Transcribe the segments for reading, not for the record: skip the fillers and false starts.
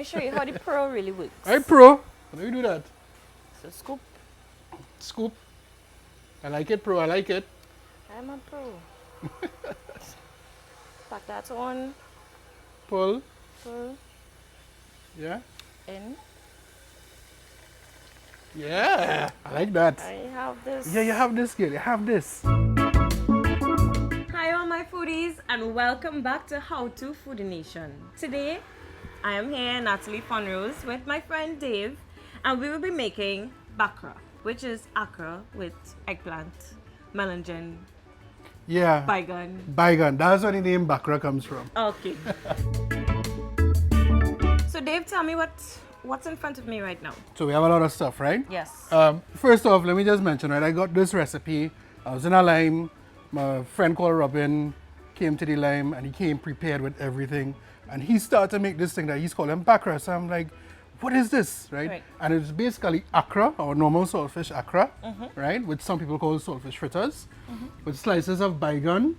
me show you how the pro really works. Right, pro. How do we do that? So scoop. Scoop. I like it, pro. I like it. I'm a pro. Pack that on. Pull. Pull Yeah. in. Yeah. I like that. I have this. Yeah, you have this, girl. You have this. Hi all my foodies and welcome back to How To Foodie Nation. Today I am here, Natalie Fonrose, with my friend Dave, and we will be making Baccra, which is Accra with eggplant, melongene, Yeah. Baigan. Baigan. That's where the name Baccra comes from. Okay. So Dave, tell me what's in front of me right now. So we have a lot of stuff, right? Yes. First off, let me just mention, right? I got this recipe. I was in a lime. My friend called Robin came to the lime and he came prepared with everything. And he started to make this thing that he's calling Baccra. So I'm like, what is this, right? And it's basically Accra, or normal saltfish Accra, right? Which some people call saltfish fritters, with slices of Baigan,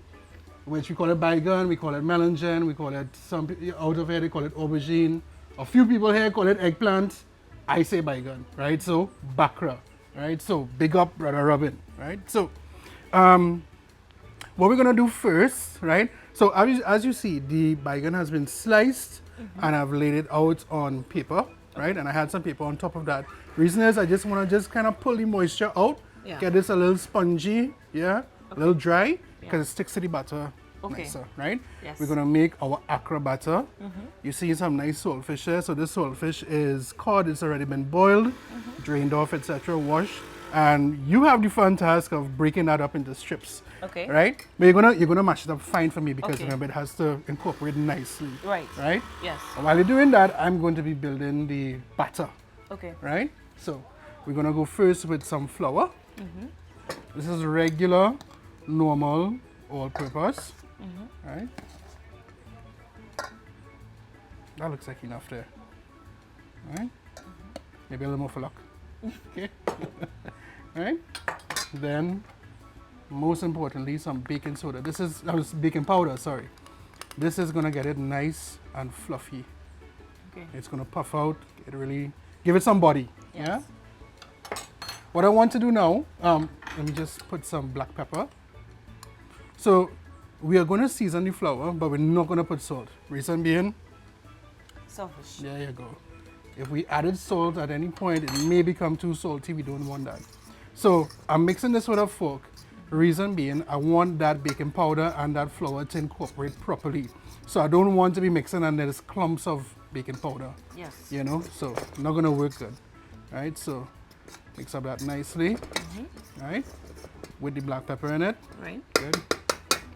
which we call it Baigan, we call it melongene, we call it, some out of here they call it aubergine. A few people here call it eggplant. I say Baigan, right? So Baccra, right? So big up Brother Robin, right? So what we're gonna do first, right? So as you see, the Baigan has been sliced and I've laid it out on paper, right? And I had some paper on top of that. Reason is I just wanna kind of pull the moisture out, get this a little spongy, a little dry, because it sticks to the batter nicer, right? Yes. We're gonna make our Accra batter. You see some nice saltfish here. So this saltfish is cod, it's already been boiled, drained off, etc., washed. And you have the fun task of breaking that up into strips. Okay. Right? But you're gonna mash it up fine for me because remember it has to incorporate nicely. Right. Right? Yes. And while you're doing that, I'm going to be building the batter. Okay. Right? So we're gonna go first with some flour. This is regular, normal, all-purpose. Right? That looks like enough there. Right? Maybe a little more for luck. Okay. Right? Then, most importantly, some baking soda. This is baking powder. Sorry. This is gonna get it nice and fluffy. Okay. It's gonna puff out. It really give it some body. Yes. Yeah. What I want to do now, let me just put some black pepper. So we are gonna season the flour, but we're not gonna put salt. Reason being, Selfish. there you go. If we added salt at any point, it may become too salty. We don't want that. So I'm mixing this with a fork. Reason being, I want that baking powder and that flour to incorporate properly. So I don't want to be mixing and there's clumps of baking powder. Yes. You know, so not gonna work good. Right? So mix up that nicely. Right? With the black pepper in it. Right. Good.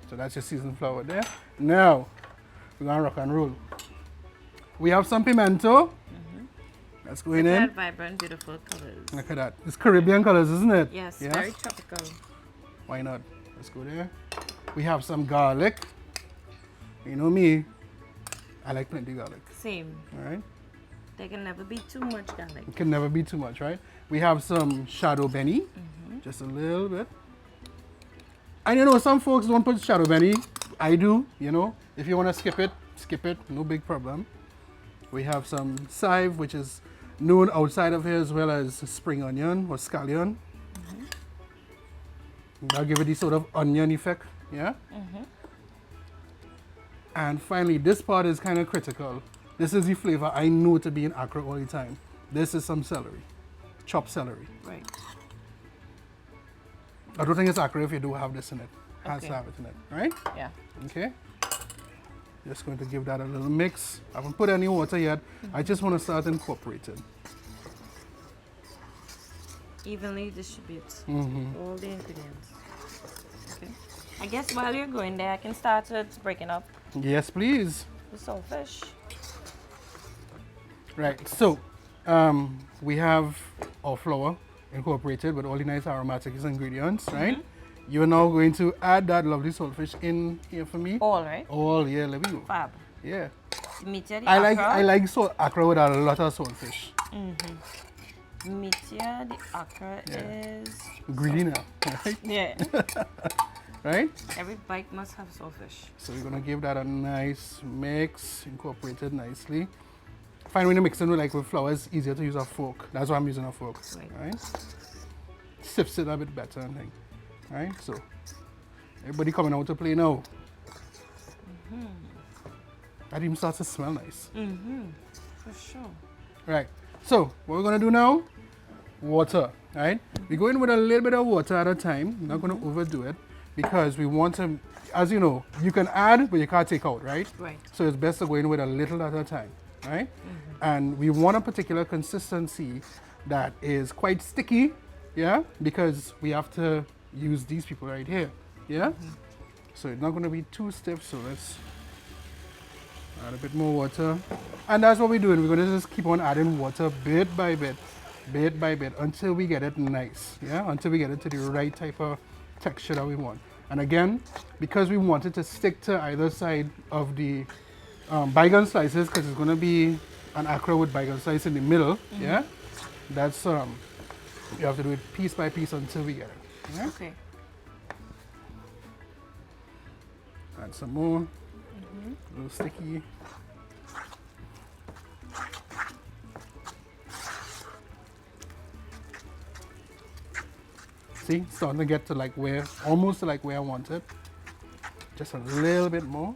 So that's your seasoned flour there. Now we're gonna rock and roll. We have some pimento. That's going in. That vibrant, beautiful colors. Look at that. It's Caribbean colors, isn't it? Yes, very tropical. Why not? Let's go there. We have some garlic. You know me, I like plenty of garlic. Same. All right? There can never be too much garlic. It can never be too much, right? We have some shadow beni, just a little bit. And you know, some folks don't put shadow beni. I do, you know. If you want to skip it, no big problem. We have some chive, which is known outside of here as well as spring onion or scallion. That'll give it this sort of onion effect, yeah? And finally, this part is kind of critical. This is the flavor I know to be in Accra all the time. This is some celery, chopped celery. Right. I don't think it's Accra if you do have this in it. It has to have it in it, right? Yeah. Okay. Just going to give that a little mix. I haven't put any water yet. I just want to start incorporating. Evenly distribute all the ingredients. Okay. I guess while you're going there, I can start with breaking up Yes, please. the saltfish. Right, so we have our flour incorporated with all the nice aromatic ingredients, right? You're now going to add that lovely saltfish in here for me. All right. All, yeah, let me go. Fab. Yeah. Metia the I like Accra with a lot of saltfish. Metia the Accra is Greedy now, right? yeah. Right? Every bite must have saltfish. So we're gonna give that a nice mix, incorporated nicely. find when you're mixing with flour, it's easier to use a fork. That's why I'm using a fork. Right? Sifts it a bit better and thing. Right? So everybody coming out to play now. That even starts to smell nice. For sure. Right. So what we're gonna do now? Water. Right? We go in with a little bit of water at a time. We're not gonna overdo it because we want to, as you know, you can add but you can't take out, right? Right. So it's best to go in with a little at a time. Right? And we want a particular consistency that is quite sticky, yeah, because we have to use these people right here, yeah. So it's not going to be too stiff. So let's add a bit more water, and that's what we're doing. We're going to just keep on adding water bit by bit, until we get it nice, yeah, until we get it to the right type of texture that we want. And again, because we want it to stick to either side of the baigan slices, because it's going to be an Accra with baigan slice in the middle, yeah, that's you have to do it piece by piece until we get it. Yeah? Okay. Add some more. A little sticky. See, it's starting to get to almost to where I want it. Just a little bit more.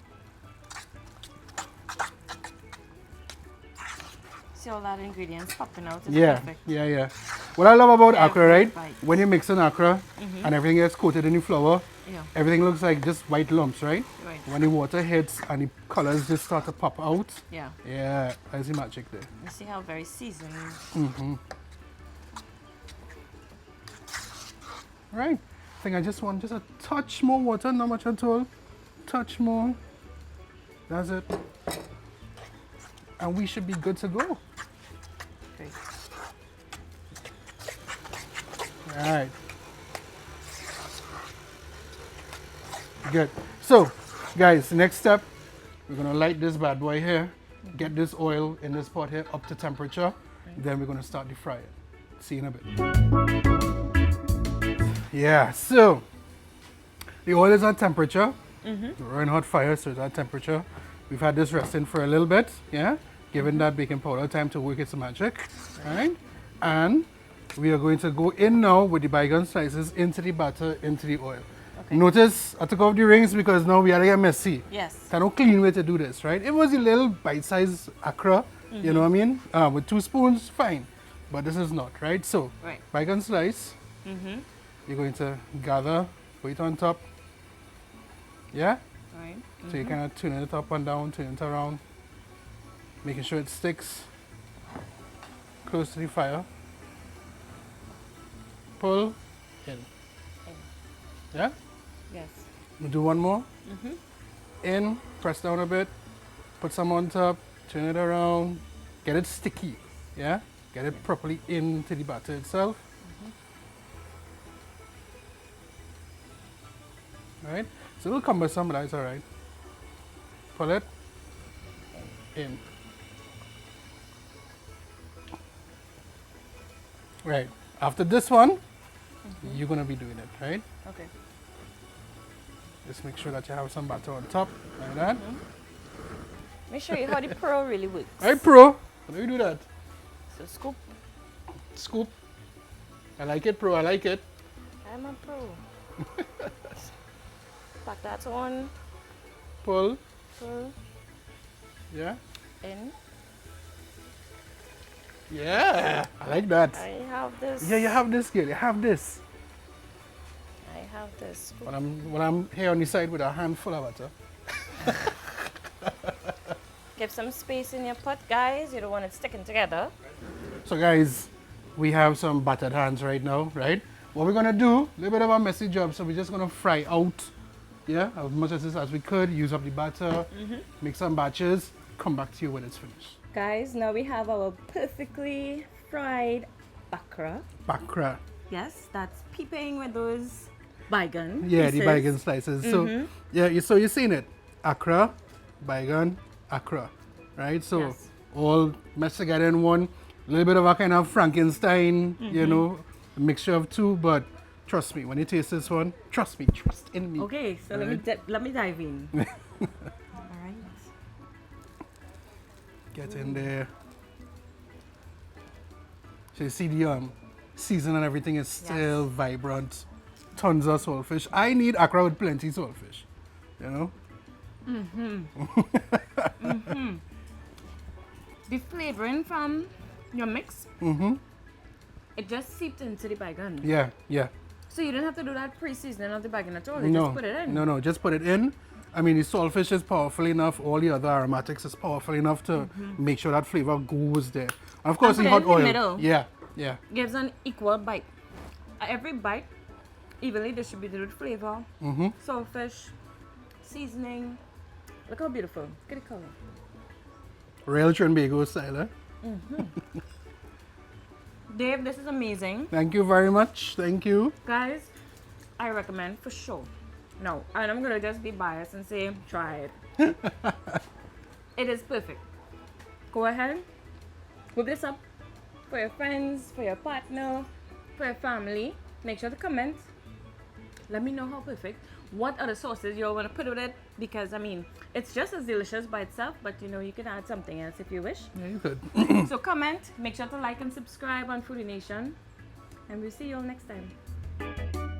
See all that ingredients popping out. It's Yeah, perfect. yeah. What I love about Accra, right? Bite. When you mix in Accra and everything gets coated in the flour, Yeah. everything looks like just white lumps, right? Right. When the water hits and the colors just start to pop out, Yeah. yeah, that's the magic there. You see how very seasoned. Right. I think I just want just a touch more water, not much at all. Touch more. That's it. And we should be good to go. Great. All right. Good. So, guys, next step, we're gonna light this bad boy here, get this oil in this pot here up to temperature, then we're gonna start to fry it. See you in a bit. Yeah, so the oil is at temperature. We're in hot fire, so it's at temperature. We've had this resting for a little bit, yeah, giving that baking powder time to work its magic, right? And we are going to go in now with the baigan slices into the batter, into the oil. Okay. Notice I took off the rings because now we are get messy. Yes. There's no clean way to do this, right? It was a little bite-sized Accra, you know what I mean? With 2 spoons, fine. But this is not, right? So, Right. baigan slice, you're going to gather, put it on top, yeah? Right. So you kind of turn it up and down, turn it around, making sure it sticks close to the fire. Pull in. Yeah? Yes. We'll do one more. In, press down a bit, put some on top, turn it around, get it sticky. Yeah? Get it properly into the batter itself. Right? It's a little cumbersome, but that's alright. Pull it in. Right. After this one, you're gonna be doing it, right? Okay. Just make sure that you have some batter on top, like that. Let me show you how the pro really works. Alright, pro. How do you do that? So scoop. Scoop. I like it, pro. I like it. I'm a pro. Pack that on. Pull. Pull. Yeah. In. Yeah. I like that. I have this. Yeah, you have this, girl. You have this. I have this. Scoop. When I'm here on the side with a handful of butter. Give some space in your pot, guys. You don't want it sticking together. So guys, we have some battered hands right now, right? What we're gonna do, a little bit of a messy job, so we're just gonna fry out, yeah, as much as we could, use up the batter, make some batches, come back to you when it's finished. Guys, now we have our perfectly fried Baccra. Baccra. Yes, that's peeping with those baigan Yeah, pieces. the baigan slices. So yeah, so you've seen it. Accra, baigan, Accra, right? So Yes. all meshed together in one. A little bit of a kind of Frankenstein, you know, a mixture of two. But trust me, when you taste this one, trust me, trust in me. Okay, so Right. let me dive in. All right. Get in there. So you see the season and everything is still vibrant. Tons of saltfish. I need Accra with plenty saltfish. You know? The flavoring from your mix, it just seeped into the baigan. Yeah, yeah. So you don't have to do that pre-seasoning of the baigan at all. You No, just put it in. no, just put it in. I mean, the saltfish is powerful enough. All the other aromatics is powerful enough to make sure that flavor goes there. And of course, And the put it hot in the oil. middle. Yeah, yeah. Gives an equal bite. Every bite, evenly distributed with flavor. Saltfish, seasoning. Look how beautiful. Look at the color. Real Trinbago style, eh? Dave, this is amazing. Thank you very much. Thank you. Guys, I recommend for sure. No, and I'm gonna just be biased and say try it. It is perfect. Go ahead, whip this up for your friends, for your partner, for your family. Make sure to comment. Let me know how perfect. What other sauces you all want to put with it? Because I mean, it's just as delicious by itself, but you know, you can add something else if you wish. Yeah, you could. So comment, make sure to like and subscribe on Foodie Nation, and we'll see you all next time.